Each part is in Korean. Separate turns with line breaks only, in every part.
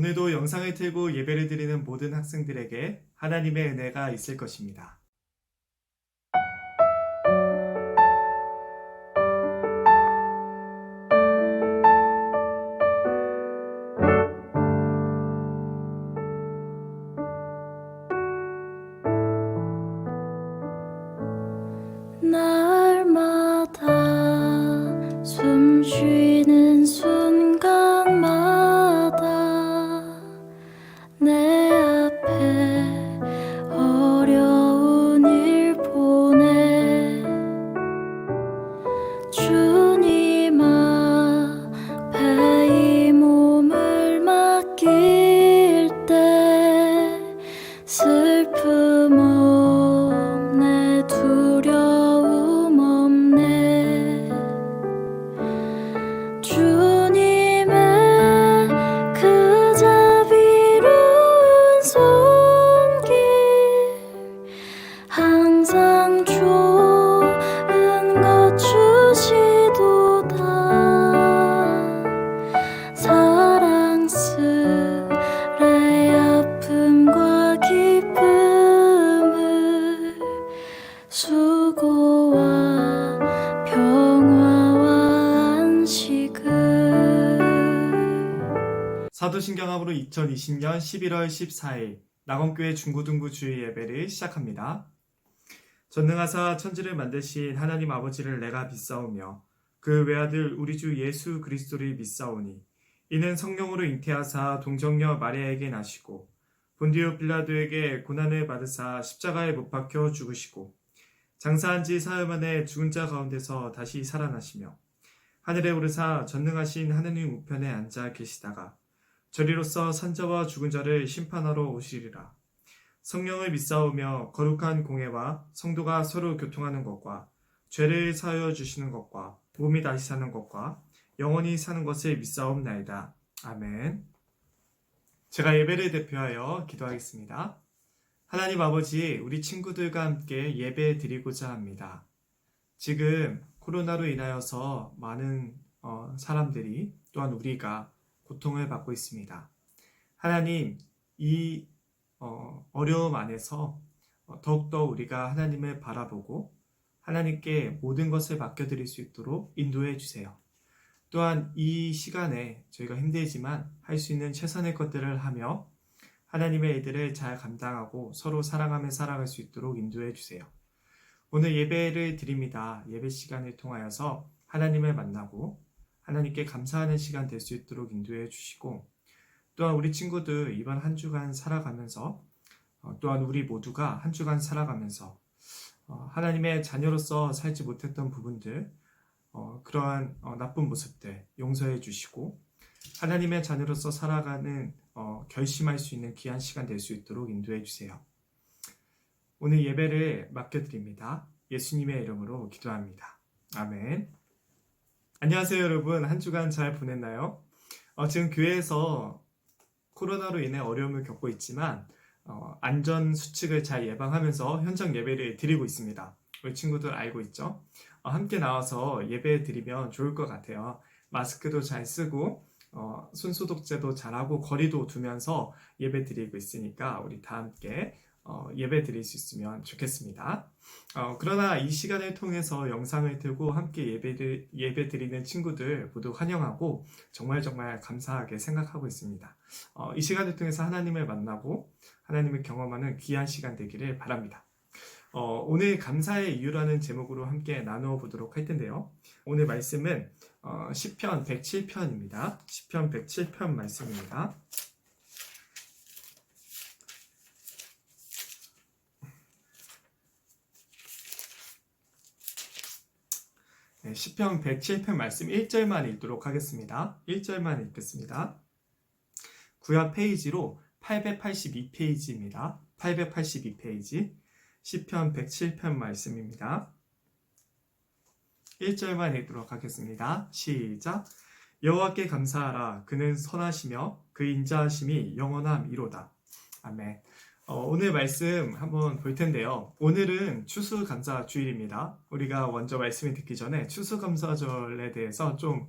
오늘도 영상을 틀고 예배를 드리는 모든 학생들에게 하나님의 은혜가 있을 것입니다.
날마다 숨 쉬는 순간마다 내 앞에 어려운 일 보내 주님 앞에 이 몸을 맡길 때 슬픔 없네 두려움 없네 주님의 그 자비로운 손길 항상 좋은 것 주시도다 사랑스레 아픔과 기쁨을 수고와 평화와 안식을
사도신경합으로 2020년 11월 14일 낙원교회 중고등부 주일 예배를 시작합니다. 전능하사 천지를 만드신 하나님 아버지를 내가 믿사오며 그 외아들 우리 주 예수 그리스도를 믿사오니 이는 성령으로 잉태하사 동정녀 마리아에게 나시고 본디오 빌라도에게 고난을 받으사 십자가에 못 박혀 죽으시고 장사한 지 사흘 만에 죽은 자 가운데서 다시 살아나시며 하늘에 오르사 전능하신 하느님 우편에 앉아 계시다가 저리로서 산자와 죽은 자를 심판하러 오시리라. 성령을 믿사오며 거룩한 공회와 성도가 서로 교통하는 것과 죄를 사하여 주시는 것과 몸이 다시 사는 것과 영원히 사는 것을 믿사옵나이다. 아멘. 제가 예배를 대표하여 기도하겠습니다. 하나님 아버지, 우리 친구들과 함께 예배 드리고자 합니다. 지금 코로나로 인하여서 많은 사람들이 또한 우리가 고통을 받고 있습니다. 하나님, 이 어려움 안에서 더욱더 우리가 하나님을 바라보고 하나님께 모든 것을 맡겨드릴 수 있도록 인도해 주세요. 또한 이 시간에 저희가 힘들지만 할 수 있는 최선의 것들을 하며 하나님의 일들을 잘 감당하고 서로 사랑하며 살아갈 수 있도록 인도해 주세요. 오늘 예배를 드립니다. 예배 시간을 통하여서 하나님을 만나고 하나님께 감사하는 시간 될 수 있도록 인도해 주시고 또한 우리 친구들 이번 한 주간 살아가면서 또한 우리 모두가 한 주간 살아가면서 하나님의 자녀로서 살지 못했던 부분들 그러한 나쁜 모습들 용서해 주시고 하나님의 자녀로서 살아가는 결심할 수 있는 귀한 시간 될 수 있도록 인도해 주세요. 오늘 예배를 맡겨드립니다. 예수님의 이름으로 기도합니다. 아멘. 안녕하세요 여러분. 한 주간 잘 보냈나요? 지금 교회에서 코로나로 인해 어려움을 겪고 있지만 안전 수칙을 잘 예방하면서 현장 예배를 드리고 있습니다. 우리 친구들 알고 있죠? 함께 나와서 예배 드리면 좋을 것 같아요. 마스크도 잘 쓰고 손소독제도 잘하고 거리도 두면서 예배 드리고 있으니까 우리 다 함께 예배 드릴 수 있으면 좋겠습니다. 그러나 이 시간을 통해서 영상을 틀고 함께 예배 드리는 친구들 모두 환영하고 정말 감사하게 생각하고 있습니다. 이 시간을 통해서 하나님을 만나고 하나님을 경험하는 귀한 시간 되기를 바랍니다. 오늘 감사의 이유라는 제목으로 함께 나누어 보도록 할 텐데요. 오늘 말씀은 시편 107편입니다. 시편 107편 말씀입니다. 네, 시편 107편 말씀 1절만 읽도록 하겠습니다. 1절만 읽겠습니다. 구약 페이지로 882페이지입니다. 882페이지 시편 107편 말씀입니다. 1절만 읽도록 하겠습니다. 시작. 여호와께 감사하라. 그는 선하시며 그 인자하심이 영원함이로다. 아멘. 오늘 말씀 한번 볼 텐데요. 오늘은 추수감사 주일입니다. 우리가 먼저 말씀을 듣기 전에 추수감사절에 대해서 좀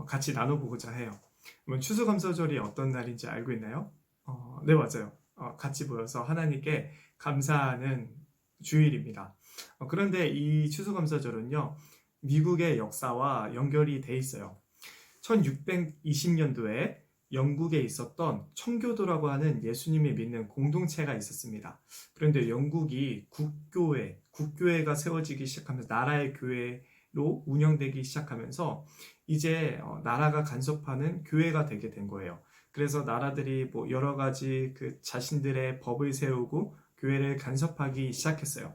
같이 나눠보고자 해요. 그러면 추수감사절이 어떤 날인지 알고 있나요? 네, 맞아요. 같이 모여서 하나님께 감사하는 주일입니다. 그런데 이 추수감사절은요, 미국의 역사와 연결이 돼 있어요. 1620년도에 영국에 있었던 청교도라고 하는 예수님이 믿는 공동체가 있었습니다. 그런데 영국이 국교회가 세워지기 시작하면서 나라의 교회로 운영되기 시작하면서 이제 나라가 간섭하는 교회가 되게 된 거예요. 그래서 나라들이 뭐 여러 가지 그 자신들의 법을 세우고 교회를 간섭하기 시작했어요.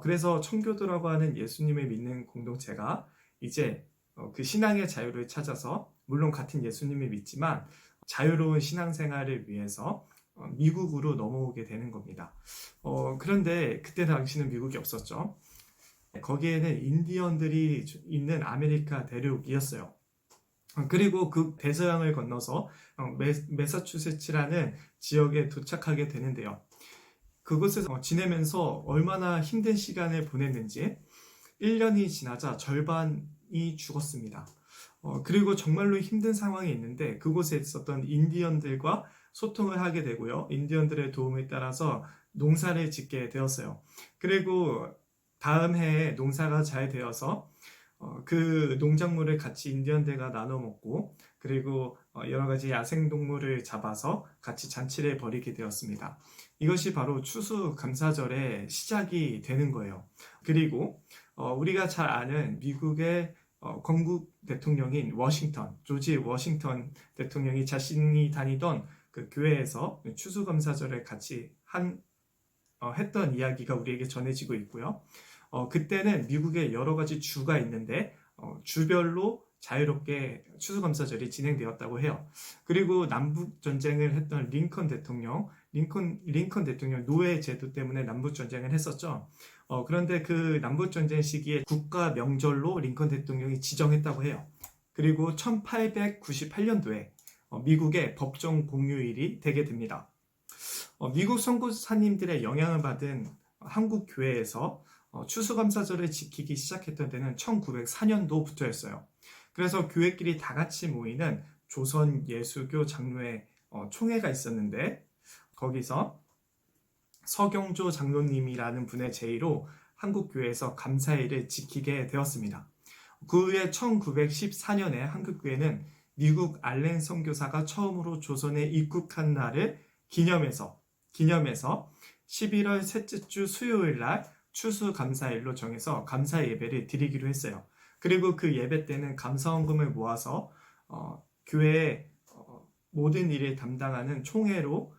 그래서 청교도라고 하는 예수님을 믿는 공동체가 이제 그 신앙의 자유를 찾아서 물론 같은 예수님을 믿지만 자유로운 신앙생활을 위해서 미국으로 넘어오게 되는 겁니다. 그런데 그때 당시는 미국이 없었죠. 거기에는 인디언들이 있는 아메리카 대륙이었어요. 그리고 그 대서양을 건너서 매사추세츠라는 지역에 도착하게 되는데요. 그곳에서 지내면서 얼마나 힘든 시간을 보냈는지 1년이 지나자 절반이 죽었습니다. 그리고 정말로 힘든 상황이 있는데 그곳에 있었던 인디언들과 소통을 하게 되고요. 인디언들의 도움에 따라서 농사를 짓게 되었어요. 그리고 다음 해에 농사가 잘 되어서 그 농작물을 같이 인디언들과 나눠 먹고 그리고 여러 가지 야생동물을 잡아서 같이 잔치를 벌이게 되었습니다. 이것이 바로 추수감사절의 시작이 되는 거예요. 그리고 우리가 잘 아는 미국의 건국 대통령인 조지 워싱턴 대통령이 자신이 다니던 그 교회에서 추수감사절을 같이 했던 이야기가 우리에게 전해지고 있고요. 그때는 미국에 여러 가지 주가 있는데 주별로 자유롭게 추수감사절이 진행되었다고 해요. 그리고 남북 전쟁을 했던 링컨 대통령 노예 제도 때문에 남북 전쟁을 했었죠. 그런데 그 남북 전쟁 시기에 국가 명절로 링컨 대통령이 지정했다고 해요. 그리고 1898년도에 미국의 법정 공휴일이 되게 됩니다. 미국 선교사님들의 영향을 받은 한국 교회에서 추수감사절을 지키기 시작했던 때는 1904년도부터였어요. 그래서 교회끼리 다 같이 모이는 조선 예수교 장로회 총회가 있었는데 거기서 서경조 장로님이라는 분의 제의로 한국교회에서 감사일을 지키게 되었습니다. 그 후에 1914년에 한국교회는 미국 알렌 선교사가 처음으로 조선에 입국한 날을 기념해서 11월 셋째 주 수요일 날 추수감사일로 정해서 감사 예배를 드리기로 했어요. 그리고 그 예배 때는 감사헌금을 모아서 교회의 모든 일을 담당하는 총회로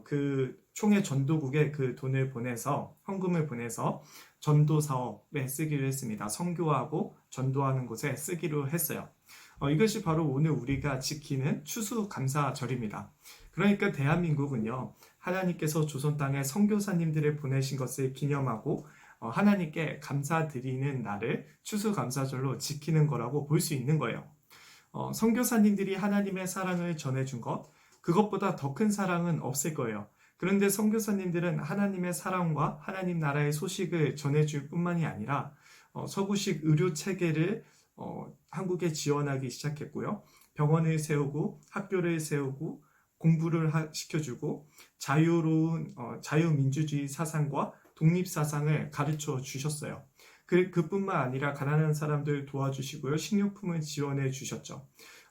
그 총회 전도국에 그 돈을 보내서 헌금을 보내서 전도 사업에 쓰기로 했습니다. 선교하고 전도하는 곳에 쓰기로 했어요. 이것이 바로 오늘 우리가 지키는 추수감사절입니다. 그러니까 대한민국은요, 하나님께서 조선 땅에 선교사님들을 보내신 것을 기념하고 하나님께 감사드리는 날을 추수감사절로 지키는 거라고 볼 수 있는 거예요. 선교사님들이 하나님의 사랑을 전해준 것, 그것보다 더 큰 사랑은 없을 거예요. 그런데 선교사님들은 하나님의 사랑과 하나님 나라의 소식을 전해줄 뿐만이 아니라 서구식 의료 체계를 한국에 지원하기 시작했고요. 병원을 세우고 학교를 세우고 공부를 시켜주고 자유로운 자유민주주의 사상과 독립사상을 가르쳐 주셨어요. 그뿐만 아니라 가난한 사람들 도와주시고요. 식료품을 지원해 주셨죠.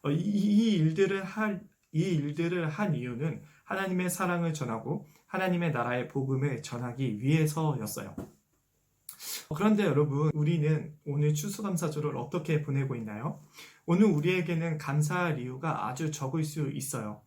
이 일들을 한 이유는 하나님의 사랑을 전하고 하나님의 나라의 복음을 전하기 위해서였어요. 그런데 여러분, 우리는 오늘 추수감사절을 어떻게 보내고 있나요? 오늘 우리에게는 감사할 이유가 아주 적을 수 있어요.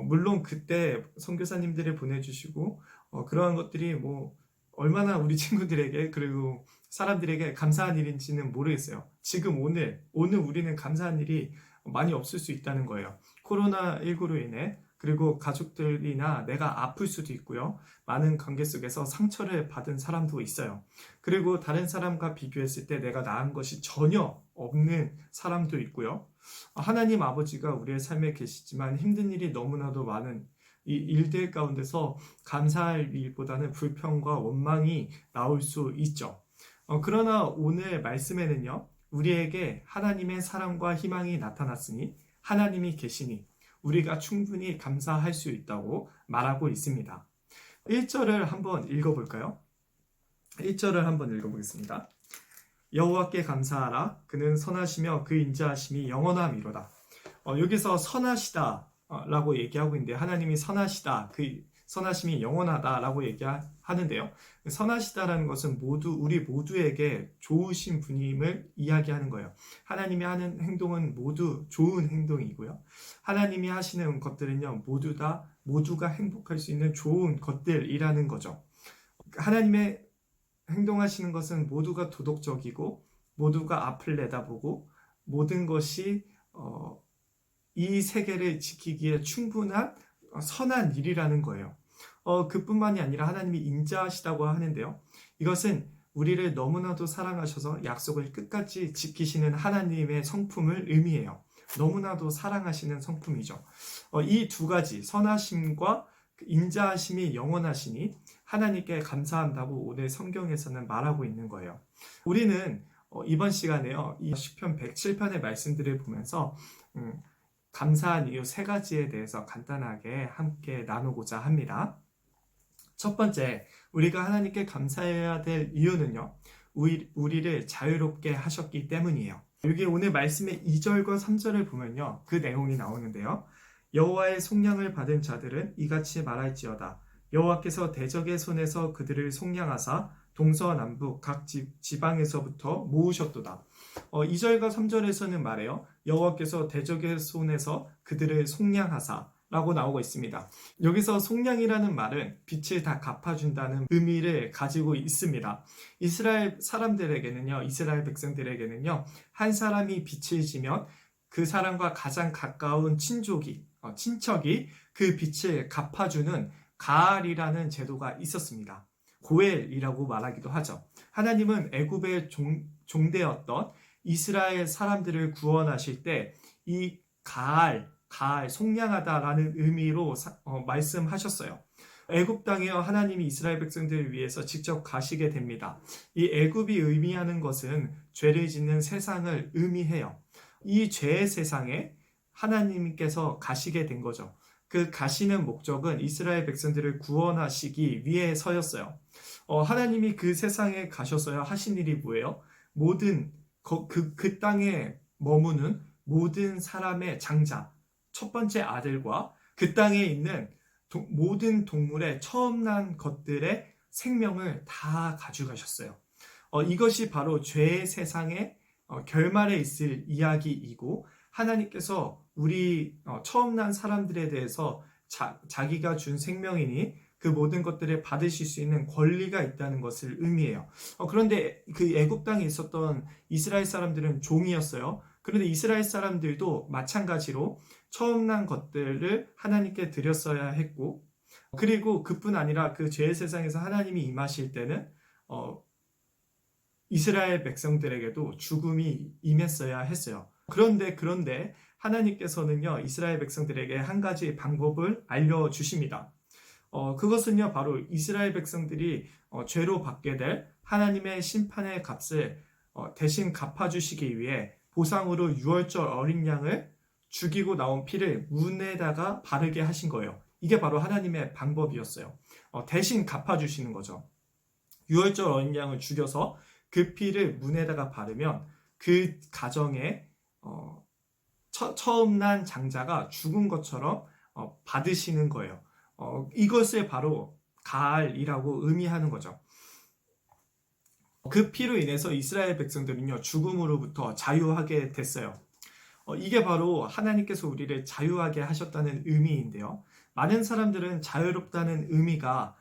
물론 그때 선교사님들을 보내주시고 그러한 것들이 뭐 얼마나 우리 친구들에게 그리고 사람들에게 감사한 일인지는 모르겠어요. 지금 오늘 우리는 감사한 일이 많이 없을 수 있다는 거예요. 코로나19로 인해 그리고 가족들이나 내가 아플 수도 있고요. 많은 관계 속에서 상처를 받은 사람도 있어요. 그리고 다른 사람과 비교했을 때 내가 나은 것이 전혀 없는 사람도 있고요. 하나님 아버지가 우리의 삶에 계시지만 힘든 일이 너무나도 많은 이 일들 가운데서 감사할 일보다는 불평과 원망이 나올 수 있죠. 그러나 오늘 말씀에는요, 우리에게 하나님의 사랑과 희망이 나타났으니 하나님이 계시니 우리가 충분히 감사할 수 있다고 말하고 있습니다. 1절을 한번 읽어볼까요? 1절을 한번 읽어보겠습니다. 여호와께 감사하라. 그는 선하시며 그 인자하심이 영원함이로다. 여기서 선하시다 라고 얘기하고 있는데, 하나님이 선하시다, 그 선하심이 영원하다 라고 얘기하는데요. 선하시다라는 것은 우리 모두에게 좋으신 분임을 이야기하는 거예요. 하나님이 하는 행동은 모두 좋은 행동이고요. 하나님이 하시는 것들은요, 모두가 행복할 수 있는 좋은 것들이라는 거죠. 하나님의 행동하시는 것은 모두가 도덕적이고, 모두가 앞을 내다보고, 모든 것이 이 세계를 지키기에 충분한 선한 일이라는 거예요. 그뿐만이 아니라 하나님이 인자하시다고 하는데요. 이것은 우리를 너무나도 사랑하셔서 약속을 끝까지 지키시는 하나님의 성품을 의미해요. 너무나도 사랑하시는 성품이죠. 이 두 가지, 선하심과 인자하심이 영원하시니 하나님께 감사한다고 오늘 성경에서는 말하고 있는 거예요. 우리는 이번 시간에요, 이 시편 107편의 말씀들을 보면서 감사한 이유 3가지에 대해서 간단하게 함께 나누고자 합니다. 첫 번째, 우리가 하나님께 감사해야 될 이유는요, 우리를 자유롭게 하셨기 때문이에요. 여기 오늘 말씀의 2절과 3절을 보면요, 그 내용이 나오는데요. 여호와의 속량을 받은 자들은 이같이 말할지어다. 여호와께서 대적의 손에서 그들을 속량하사 동서남북 각 지방에서부터 모으셨도다. 2절과 3절에서는 말해요. 여호와께서 대적의 손에서 그들을 속량하사 라고 나오고 있습니다. 여기서 속량이라는 말은 빛을 다 갚아준다는 의미를 가지고 있습니다. 이스라엘 백성들에게는요, 한 사람이 빛을 지면 그 사람과 가장 가까운 친척이 그 빛을 갚아주는 가알이라는 제도가 있었습니다. 고엘이라고 말하기도 하죠. 하나님은 애굽의 종되었던 이스라엘 사람들을 구원하실 때 이 가알, 속량하다라는 의미로 말씀하셨어요. 애굽 땅에 하나님이 이스라엘 백성들을 위해서 직접 가시게 됩니다. 이 애굽이 의미하는 것은 죄를 짓는 세상을 의미해요. 이 죄의 세상에 하나님께서 가시게 된 거죠. 그 가시는 목적은 이스라엘 백성들을 구원하시기 위해서였어요. 하나님이 그 세상에 가셔서야 하신 일이 뭐예요? 그 땅에 머무는 모든 사람의 장자, 첫 번째 아들과 그 땅에 있는 모든 동물의 처음 난 것들의 생명을 다 가져가셨어요. 이것이 바로 죄의 세상의 결말에 있을 이야기이고, 하나님께서 우리 처음 난 사람들에 대해서 자기가 준 생명이니 그 모든 것들을 받으실 수 있는 권리가 있다는 것을 의미해요. 그런데 그 애굽 땅에 있었던 이스라엘 사람들은 종이었어요. 그런데 이스라엘 사람들도 마찬가지로 처음 난 것들을 하나님께 드렸어야 했고, 그리고 그뿐 아니라 그 죄의 세상에서 하나님이 임하실 때는 이스라엘 백성들에게도 죽음이 임했어야 했어요. 그런데 하나님께서는요, 이스라엘 백성들에게 한 가지 방법을 알려주십니다. 그것은요, 바로 이스라엘 백성들이 죄로 받게 될 하나님의 심판의 값을 대신 갚아주시기 위해 보상으로 6월절 어린 양을 죽이고 나온 피를 문에다가 바르게 하신 거예요. 이게 바로 하나님의 방법이었어요. 대신 갚아주시는 거죠. 6월절 어린 양을 죽여서 그 피를 문에다가 바르면 그 가정에 처음 난 장자가 죽은 것처럼 받으시는 거예요. 이것을 바로 가알이라고 의미하는 거죠. 그 피로 인해서 이스라엘 백성들은요, 죽음으로부터 자유하게 됐어요. 이게 바로 하나님께서 우리를 자유하게 하셨다는 의미인데요. 많은 사람들은 자유롭다는 의미가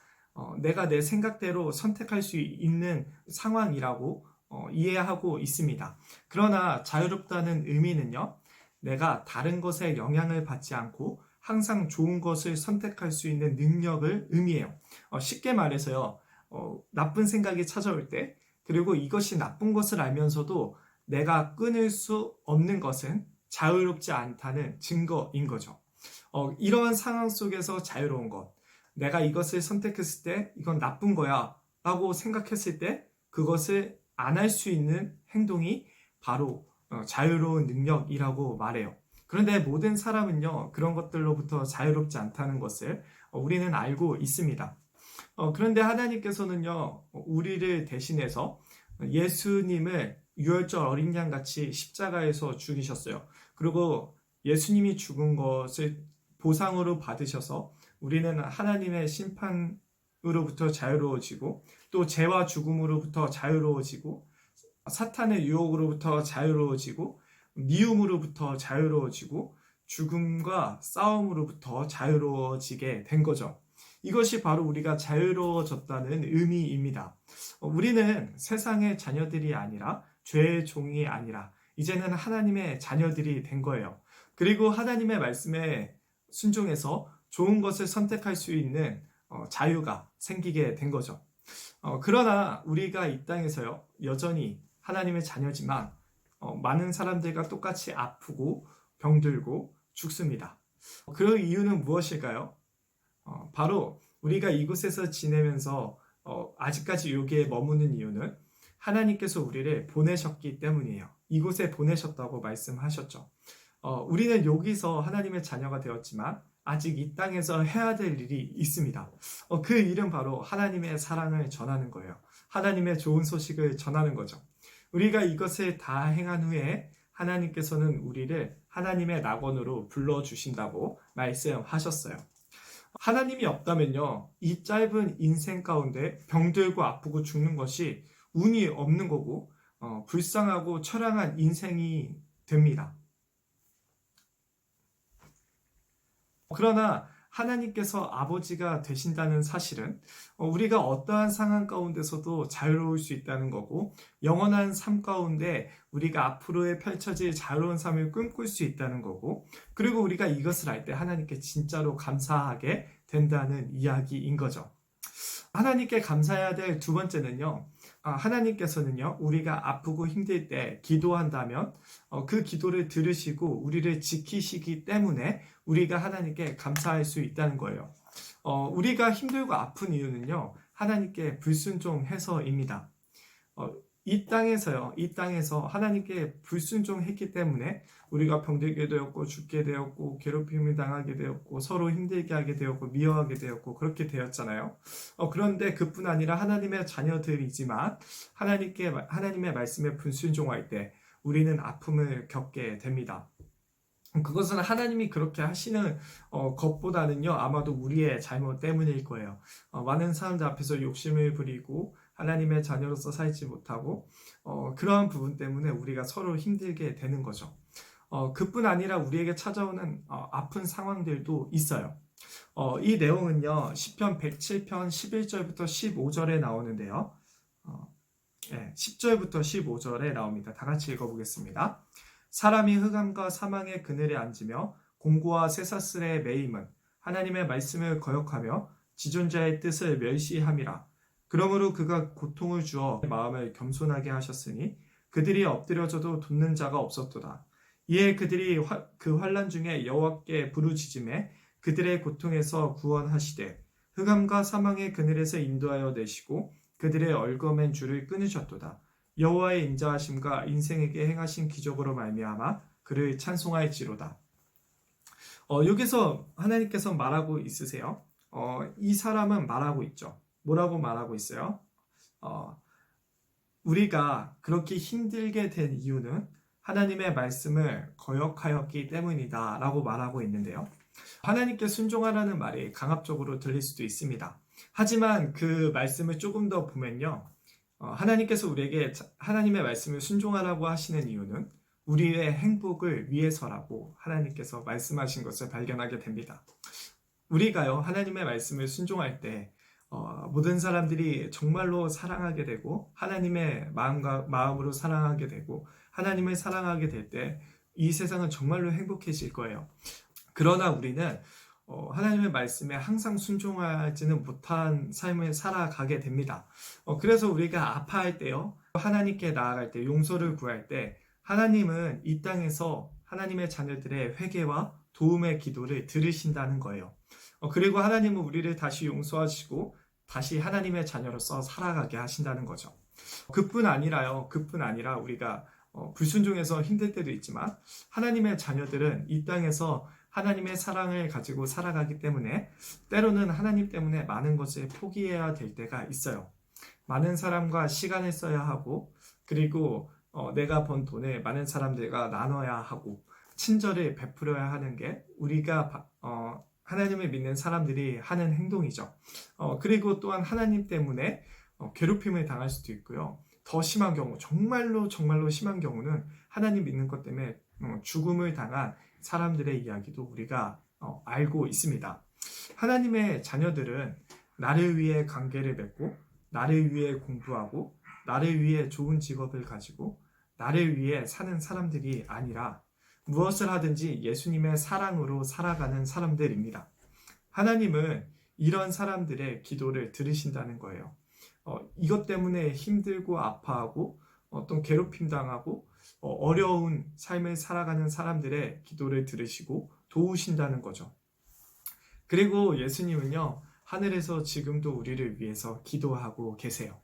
내가 내 생각대로 선택할 수 있는 상황이라고 이해하고 있습니다. 그러나 자유롭다는 의미는요, 내가 다른 것에 영향을 받지 않고 항상 좋은 것을 선택할 수 있는 능력을 의미해요. 쉽게 말해서요, 나쁜 생각이 찾아올 때, 그리고 이것이 나쁜 것을 알면서도 내가 끊을 수 없는 것은 자유롭지 않다는 증거인 거죠. 이러한 상황 속에서 자유로운 것, 내가 이것을 선택했을 때 이건 나쁜 거야 라고 생각했을 때 그것을 안 할 수 있는 행동이 바로 자유로운 능력이라고 말해요. 그런데 모든 사람은요, 그런 것들로부터 자유롭지 않다는 것을 우리는 알고 있습니다. 그런데 하나님께서는요, 우리를 대신해서 예수님을 유월절 어린 양 같이 십자가에서 죽이셨어요. 그리고 예수님이 죽은 것을 보상으로 받으셔서 우리는 하나님의 심판으로부터 자유로워지고 또 죄와 죽음으로부터 자유로워지고 사탄의 유혹으로부터 자유로워지고 미움으로부터 자유로워지고 죽음과 싸움으로부터 자유로워지게 된 거죠. 이것이 바로 우리가 자유로워졌다는 의미입니다. 우리는 세상의 자녀들이 아니라 죄의 종이 아니라 이제는 하나님의 자녀들이 된 거예요. 그리고 하나님의 말씀에 순종해서 좋은 것을 선택할 수 있는 자유가 생기게 된 거죠. 그러나 우리가 이 땅에서요, 여전히 하나님의 자녀지만 많은 사람들과 똑같이 아프고 병들고 죽습니다. 그 이유는 무엇일까요? 바로 우리가 이곳에서 지내면서 아직까지 여기에 머무는 이유는 하나님께서 우리를 보내셨기 때문이에요. 이곳에 보내셨다고 말씀하셨죠. 우리는 여기서 하나님의 자녀가 되었지만 아직 이 땅에서 해야 될 일이 있습니다. 그 일은 바로 하나님의 사랑을 전하는 거예요. 하나님의 좋은 소식을 전하는 거죠. 우리가 이것을 다 행한 후에 하나님께서는 우리를 하나님의 낙원으로 불러주신다고 말씀하셨어요. 하나님이 없다면요, 이 짧은 인생 가운데 병들고 아프고 죽는 것이 운이 없는 거고 불쌍하고 처량한 인생이 됩니다. 그러나 하나님께서 아버지가 되신다는 사실은 우리가 어떠한 상황 가운데서도 자유로울 수 있다는 거고 영원한 삶 가운데 우리가 앞으로의 펼쳐질 자유로운 삶을 꿈꿀 수 있다는 거고 그리고 우리가 이것을 알 때 하나님께 진짜로 감사하게 된다는 이야기인 거죠. 하나님께 감사해야 될 두 번째는요. 하나님께서는요. 우리가 아프고 힘들 때 기도한다면 그 기도를 들으시고 우리를 지키시기 때문에 우리가 하나님께 감사할 수 있다는 거예요. 우리가 힘들고 아픈 이유는요. 하나님께 불순종해서입니다. 이 땅에서 하나님께 불순종했기 때문에 우리가 병들게 되었고 죽게 되었고 괴롭힘을 당하게 되었고 서로 힘들게 하게 되었고 미워하게 되었고 그렇게 되었잖아요. 그런데 그뿐 아니라 하나님의 자녀들이지만 하나님의 말씀에 불순종할 때 우리는 아픔을 겪게 됩니다. 그것은 하나님이 그렇게 하시는 것보다는요 아마도 우리의 잘못 때문일 거예요. 많은 사람들 앞에서 욕심을 부리고 하나님의 자녀로서 살지 못하고 그러한 부분 때문에 우리가 서로 힘들게 되는 거죠. 그뿐 아니라 우리에게 찾아오는 아픈 상황들도 있어요. 이 내용은요 시편 107편 11절부터 15절에 나오는데요. 10절부터 15절에 나옵니다. 다 같이 읽어보겠습니다. 사람이 흑암과 사망의 그늘에 앉으며 공고와 쇠사슬에 매임은 하나님의 말씀을 거역하며 지존자의 뜻을 멸시함이라. 그러므로 그가 고통을 주어 마음을 겸손하게 하셨으니 그들이 엎드려져도 돕는 자가 없었도다. 이에 그들이 그 환난 중에 여호와께 부르짖음에 그들의 고통에서 구원하시되 흑암과 사망의 그늘에서 인도하여 내시고 그들의 얽어맨 줄을 끊으셨도다. 여호와의 인자하심과 인생에게 행하신 기적으로 말미암아 그를 찬송할지로다. 여기서 하나님께서 말하고 있으세요. 이 사람은 말하고 있죠. 뭐라고 말하고 있어요? 우리가 그렇게 힘들게 된 이유는 하나님의 말씀을 거역하였기 때문이다 라고 말하고 있는데요. 하나님께 순종하라는 말이 강압적으로 들릴 수도 있습니다. 하지만 그 말씀을 조금 더 보면요. 하나님께서 우리에게 하나님의 말씀을 순종하라고 하시는 이유는 우리의 행복을 위해서라고 하나님께서 말씀하신 것을 발견하게 됩니다. 우리가요 하나님의 말씀을 순종할 때 모든 사람들이 정말로 사랑하게 되고 하나님의 마음으로 사랑하게 되고 하나님을 사랑하게 될 때 이 세상은 정말로 행복해질 거예요. 그러나 우리는 하나님의 말씀에 항상 순종하지는 못한 삶을 살아가게 됩니다. 그래서 우리가 아파할 때요, 하나님께 나아갈 때, 용서를 구할 때 하나님은 이 땅에서 하나님의 자녀들의 회개와 도움의 기도를 들으신다는 거예요. 그리고 하나님은 우리를 다시 용서하시고 다시 하나님의 자녀로서 살아가게 하신다는 거죠. 그뿐 아니라 우리가 불순종해서 힘들 때도 있지만 하나님의 자녀들은 이 땅에서 하나님의 사랑을 가지고 살아가기 때문에 때로는 하나님 때문에 많은 것을 포기해야 될 때가 있어요. 많은 사람과 시간을 써야 하고 그리고 내가 번 돈을 많은 사람들과 나눠야 하고 친절을 베풀어야 하는 게 우리가 하나님을 믿는 사람들이 하는 행동이죠. 그리고 또한 하나님 때문에 괴롭힘을 당할 수도 있고요. 더 심한 경우, 정말로 심한 경우는 하나님 믿는 것 때문에 죽음을 당한 사람들의 이야기도 우리가 알고 있습니다. 하나님의 자녀들은 나를 위해 관계를 맺고 나를 위해 공부하고 나를 위해 좋은 직업을 가지고 나를 위해 사는 사람들이 아니라 무엇을 하든지 예수님의 사랑으로 살아가는 사람들입니다. 하나님은 이런 사람들의 기도를 들으신다는 거예요. 이것 때문에 힘들고 아파하고 어떤 괴롭힘 당하고 어려운 삶을 살아가는 사람들의 기도를 들으시고 도우신다는 거죠. 그리고 예수님은요, 하늘에서 지금도 우리를 위해서 기도하고 계세요.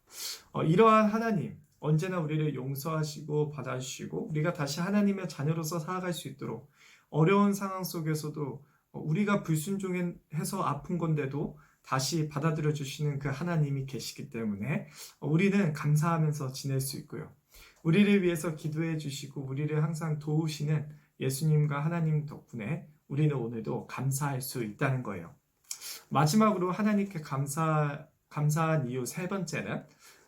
이러한 하나님, 언제나 우리를 용서하시고 받아주시고 우리가 다시 하나님의 자녀로서 살아갈 수 있도록 어려운 상황 속에서도 우리가 불순종해서 아픈 건데도 다시 받아들여 주시는 그 하나님이 계시기 때문에 우리는 감사하면서 지낼 수 있고요. 우리를 위해서 기도해 주시고 우리를 항상 도우시는 예수님과 하나님 덕분에 우리는 오늘도 감사할 수 있다는 거예요. 마지막으로 하나님께 감사한 이유 세 번째는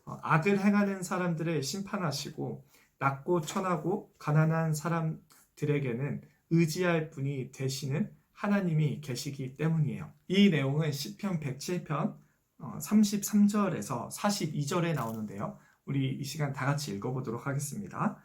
악을 행하는 사람들을 심판하시고 낮고 천하고 가난한 사람들에게는 의지할 분이 되시는 하나님이 계시기 때문이에요. 이 내용은 시편 107편 33절에서 42절에 나오는데요. 우리 이 시간 다 같이 읽어보도록 하겠습니다.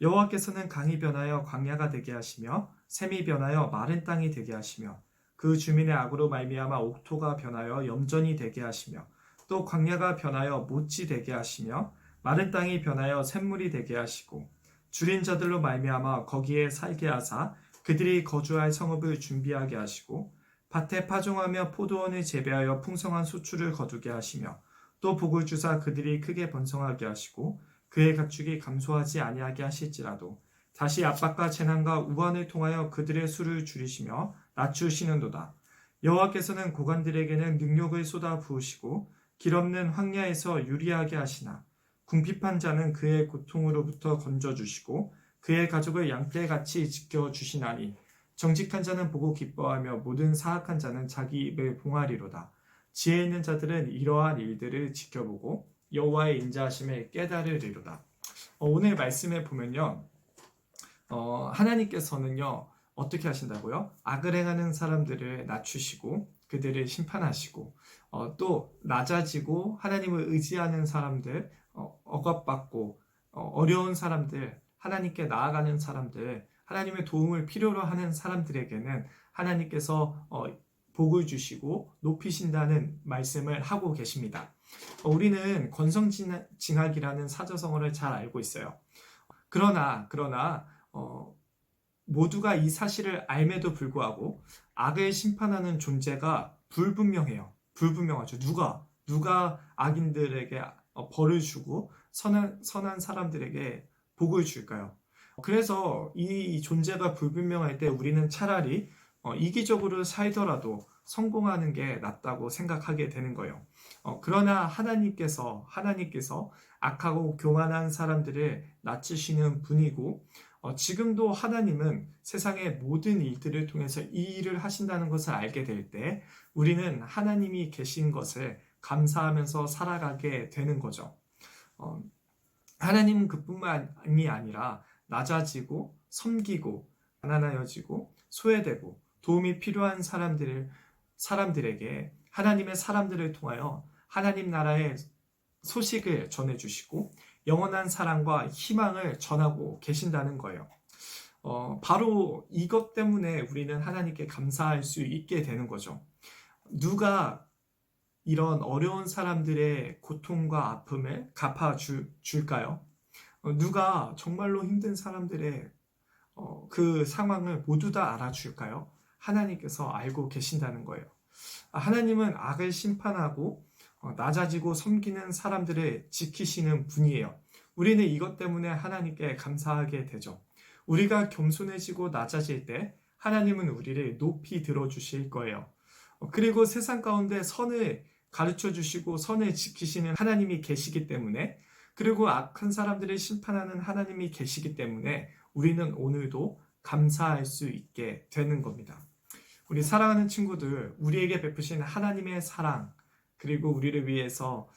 여호와께서는 강이 변하여 광야가 되게 하시며 샘이 변하여 마른 땅이 되게 하시며 그 주민의 악으로 말미암아 옥토가 변하여 염전이 되게 하시며 또 광야가 변하여 못지 되게 하시며 마른 땅이 변하여 샘물이 되게 하시고 줄인 자들로 말미암아 거기에 살게 하사 그들이 거주할 성읍을 준비하게 하시고 밭에 파종하며 포도원을 재배하여 풍성한 수출을 거두게 하시며 또 복을 주사 그들이 크게 번성하게 하시고 그의 가축이 감소하지 아니하게 하실지라도 다시 압박과 재난과 우환을 통하여 그들의 수를 줄이시며 낮추시는도다. 여호와께서는 고관들에게는 능력을 쏟아 부으시고 길없는 황야에서 유리하게 하시나 궁핍한 자는 그의 고통으로부터 건져주시고 그의 가족을 양떼같이 지켜주시나니 정직한 자는 보고 기뻐하며 모든 사악한 자는 자기 입을 봉하리로다. 지혜 있는 자들은 이러한 일들을 지켜보고 여호와의 인자하심을 깨달으리로다. 오늘 말씀에 보면요, 하나님께서는요 어떻게 하신다고요? 악을 행하는 사람들을 낮추시고 그들을 심판하시고 또 낮아지고 하나님을 의지하는 사람들, 억압받고 어려운 사람들, 하나님께 나아가는 사람들, 하나님의 도움을 필요로 하는 사람들에게는 하나님께서 복을 주시고 높이신다는 말씀을 하고 계십니다. 우리는 권성징악이라는 사자성어를 잘 알고 있어요. 그러나 모두가 이 사실을 알매도 불구하고 악을 심판하는 존재가 불분명하죠. 누가 악인들에게 벌을 주고 선한 사람들에게 복을 줄까요? 그래서 이 존재가 불분명할 때 우리는 차라리 이기적으로 살더라도 성공하는 게 낫다고 생각하게 되는 거예요. 그러나 하나님께서 악하고 교만한 사람들을 낮추시는 분이고 지금도 하나님은 세상의 모든 일들을 통해서 이 일을 하신다는 것을 알게 될 때 우리는 하나님이 계신 것을 감사하면서 살아가게 되는 거죠. 하나님은 그뿐만이 아니라 낮아지고 섬기고 가난하여지고 소외되고 도움이 필요한 사람들에게 하나님의 사람들을 통하여 하나님 나라의 소식을 전해주시고 영원한 사랑과 희망을 전하고 계신다는 거예요. 바로 이것 때문에 우리는 하나님께 감사할 수 있게 되는 거죠. 누가 이런 어려운 사람들의 고통과 아픔을 갚아줄까요? 누가 정말로 힘든 사람들의 그 상황을 모두 다 알아줄까요? 하나님께서 알고 계신다는 거예요. 하나님은 악을 심판하고 낮아지고 섬기는 사람들을 지키시는 분이에요. 우리는 이것 때문에 하나님께 감사하게 되죠. 우리가 겸손해지고 낮아질 때 하나님은 우리를 높이 들어주실 거예요. 그리고 세상 가운데 선을 가르쳐 주시고 선을 지키시는 하나님이 계시기 때문에, 그리고 악한 사람들을 심판하는 하나님이 계시기 때문에 우리는 오늘도 감사할 수 있게 되는 겁니다. 우리 사랑하는 친구들, 우리에게 베푸신 하나님의 사랑, 그리고 우리를 위해서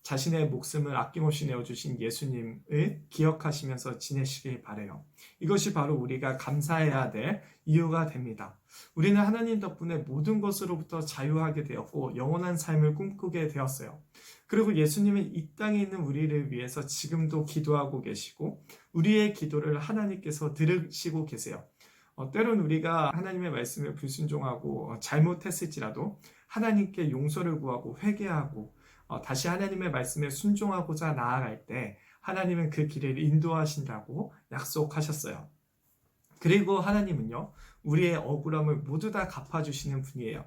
자신의 목숨을 아낌없이 내어주신 예수님을 기억하시면서 지내시길 바라요. 이것이 바로 우리가 감사해야 될 이유가 됩니다. 우리는 하나님 덕분에 모든 것으로부터 자유하게 되었고 영원한 삶을 꿈꾸게 되었어요. 그리고 예수님은 이 땅에 있는 우리를 위해서 지금도 기도하고 계시고 우리의 기도를 하나님께서 들으시고 계세요. 때론 우리가 하나님의 말씀에 불순종하고 잘못했을지라도 하나님께 용서를 구하고 회개하고 다시 하나님의 말씀에 순종하고자 나아갈 때 하나님은 그 길을 인도하신다고 약속하셨어요. 그리고 하나님은요, 우리의 억울함을 모두 다 갚아주시는 분이에요.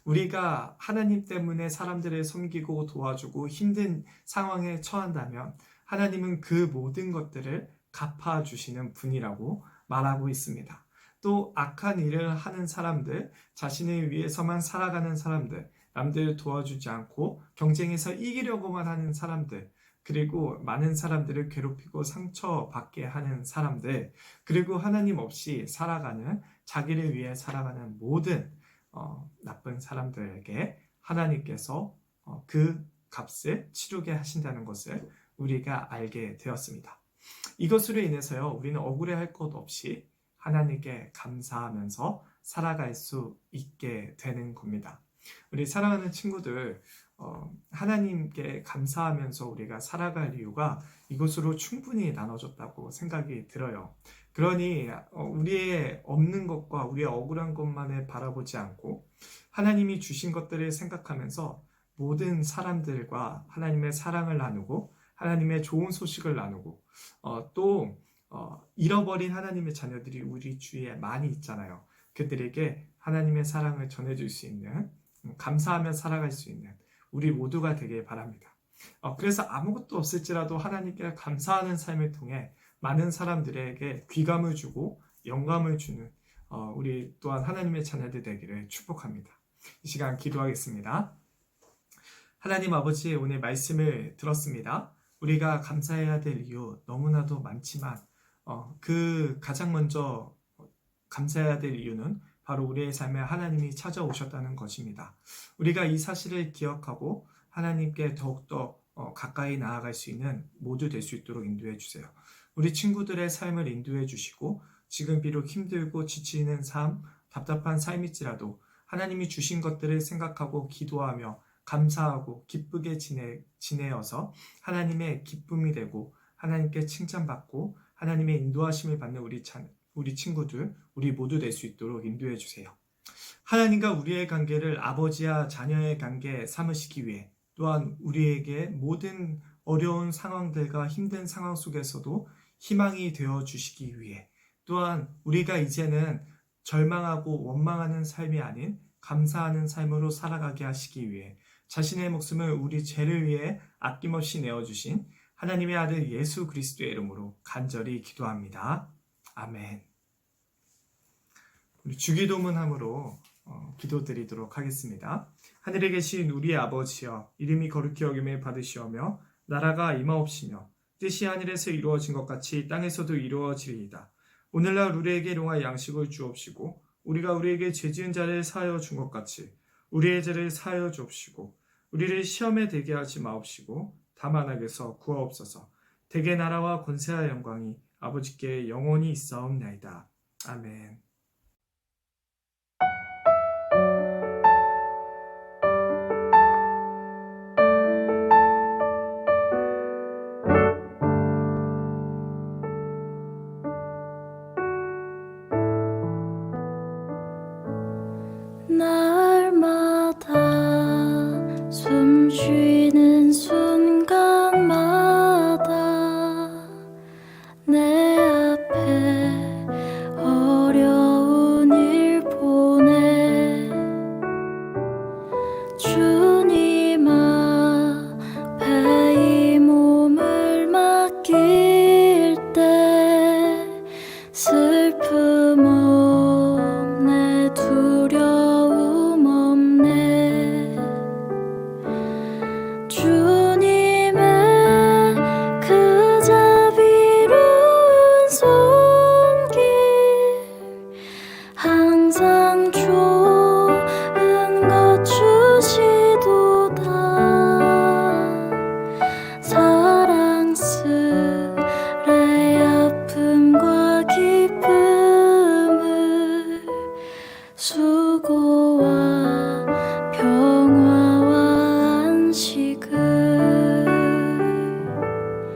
우리가 하나님 때문에 사람들을 섬기고 도와주고 힘든 상황에 처한다면 하나님은 그 모든 것들을 갚아주시는 분이라고 말하고 있습니다. 또 악한 일을 하는 사람들, 자신을 위해서만 살아가는 사람들, 남들을 도와주지 않고 경쟁에서 이기려고만 하는 사람들, 그리고 많은 사람들을 괴롭히고 상처받게 하는 사람들, 그리고 하나님 없이 살아가는, 자기를 위해 살아가는 모든 나쁜 사람들에게 하나님께서 그 값을 치르게 하신다는 것을 우리가 알게 되었습니다. 이것으로 인해서요, 우리는 억울해할 것 없이 하나님께 감사하면서 살아갈 수 있게 되는 겁니다. 우리 사랑하는 친구들, 하나님께 감사하면서 우리가 살아갈 이유가 이것으로 충분히 나눠졌다고 생각이 들어요. 그러니 우리의 없는 것과 우리의 억울한 것만을 바라보지 않고 하나님이 주신 것들을 생각하면서 모든 사람들과 하나님의 사랑을 나누고 하나님의 좋은 소식을 나누고 또 잃어버린 하나님의 자녀들이 우리 주위에 많이 있잖아요. 그들에게 하나님의 사랑을 전해줄 수 있는, 감사하며 살아갈 수 있는 우리 모두가 되길 바랍니다. 그래서 아무것도 없을지라도 하나님께 감사하는 삶을 통해 많은 사람들에게 귀감을 주고 영감을 주는 우리 또한 하나님의 자녀들 되기를 축복합니다. 이 시간 기도하겠습니다. 하나님 아버지, 오늘 말씀을 들었습니다. 우리가 감사해야 될 이유 너무나도 많지만 그 가장 먼저 감사해야 될 이유는 바로 우리의 삶에 하나님이 찾아오셨다는 것입니다. 우리가 이 사실을 기억하고 하나님께 더욱더 가까이 나아갈 수 있는 모두 될 수 있도록 인도해 주세요. 우리 친구들의 삶을 인도해 주시고 지금 비록 힘들고 지치는 삶, 답답한 삶일지라도 하나님이 주신 것들을 생각하고 기도하며 감사하고 기쁘게 지내어서 하나님의 기쁨이 되고 하나님께 칭찬받고 하나님의 인도하심을 받는 우리 친구들, 우리 모두 될 수 있도록 인도해 주세요. 하나님과 우리의 관계를 아버지와 자녀의 관계 삼으시기 위해, 또한 우리에게 모든 어려운 상황들과 힘든 상황 속에서도 희망이 되어 주시기 위해, 또한 우리가 이제는 절망하고 원망하는 삶이 아닌 감사하는 삶으로 살아가게 하시기 위해 자신의 목숨을 우리 죄를 위해 아낌없이 내어주신 하나님의 아들 예수 그리스도의 이름으로 간절히 기도합니다. 아멘. 우리 주기도문함으로 기도드리도록 하겠습니다. 하늘에 계신 우리 아버지여, 이름이 거룩히 여김을 받으시오며 나라가 임하옵시며 뜻이 하늘에서 이루어진 것 같이 땅에서도 이루어지리이다. 오늘날 우리에게 일용할 양식을 주옵시고 우리가 우리에게 죄 지은 자를 사하여 준 것 같이 우리의 죄를 사하여 주옵시고 우리를 시험에 들게 하지 마옵시고 다만 악에서 구하옵소서. 대개 나라와 권세와 영광이 아버지께 영원히 있사옵나이다. 아멘.
날마다 숨 쉬는 순간마다 내 앞에 어려운 일 보내 주님 앞에 이 몸을 맡기네. 수